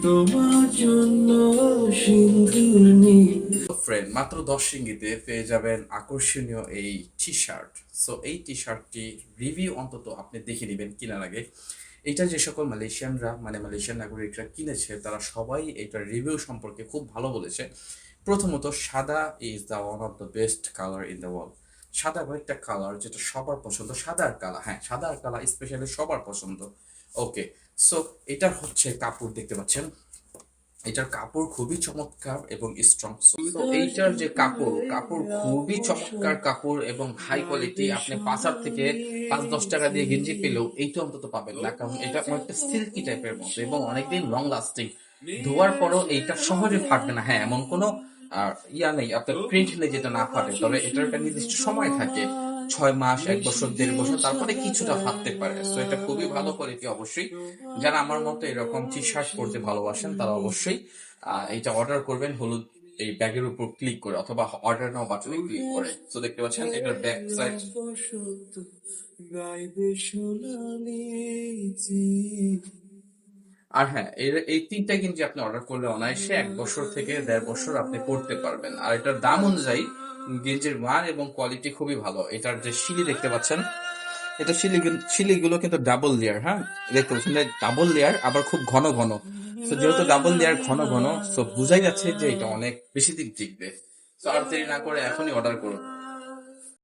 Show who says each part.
Speaker 1: তোমার জন্য সিন্ধুর নীল।
Speaker 2: ফ্রেন্ড, মাত্র 10 রিঙ্গিতে পেয়ে যাবেন আকর্ষণীয় এই টি শার্ট। সো এই টি শার্টটি রিভিউ অন্তত আপনি দেখে নেবেন কেনার আগে। এটা যে সকল মালয়েশিয়ানরা মানে মালয়েশিয়ান নাগরিকরা কিনেছে তারা সবাই এটার রিভিউ সম্পর্কে খুব ভালো বলেছে। প্রথমত, সাদা is the one of the best colour in the world. সাদা একটা কালার যেটা সবার পছন্দ, সাদা আর কালা, হ্যাঁ সাদা আর কালা স্পেশালি সবার পছন্দ। ওকে, সো এটার হচ্ছে কাপড় দেখতে পাচ্ছেন, এটার কাপড় খুবই চমৎকার এবং স্ট্রং। তো এইটার যে কাপড়, কাপড় খুবই চমৎকার কাপড় এবং হাই কোয়ালিটি। আপনি বাজার থেকে 5-10 টাকা দিয়ে গেঞ্জি পেলেও এইটা অন্তত পাবেন না, কারণ এটা অনেকটা সিল্কি টাইপের মতো এবং অনেকদিন লং লাস্টিং। ধোয়ার পরও এইটা সহজে ফাটবে না। হ্যাঁ, এমন কোনো ইয়া নেই, আপনার প্রিন্ট নেই যেটা না ফাটে, তবে এটার একটা নির্দিষ্ট সময় থাকে, 6 মাস, 1 বছর, 1.5 বছর, তারপরে কিছুটা ফাটতে পারে। তো এটা খুবই ভালো কোয়ালিটি। অবশ্যই যারা আমার মতো এরকম টি শার্ট পরতে ভালোবাসেন তারা অবশ্যই এটা অর্ডার করবেন হলুদ এই ব্যাগের উপর ক্লিক করে অথবা অর্ডার নাও বাটনে ক্লিক করে। তো দেখতে পাচ্ছেন এটার ব্যাক সাইড।
Speaker 1: বসন্ত গাইবে সোনালি জিল।
Speaker 2: আর হ্যাঁ, এই 3টা গেঞ্জি আপনি অর্ডার করলে অনায়াসে 1 বছর থেকে 1.5 বছর আপনি পড়তে পারবেন। আর এটার দাম অনুযায়ী গেঞ্জির মান এবং কোয়ালিটি খুবই ভালো। এটার যে শিলি দেখতে পাচ্ছেন, এটা শিলিগুলো কিন্তু ডাবল লেয়ার। হ্যাঁ, দেখতে পাচ্ছেন ডাবল লেয়ার, আবার খুব ঘন ঘন। তো যেহেতু ডাবল লেয়ার ঘন ঘন, তো বোঝাই যাচ্ছে যে এটা অনেক বেশি দিন টিকবে। তো আর দেরি না করে এখনই অর্ডার করুন।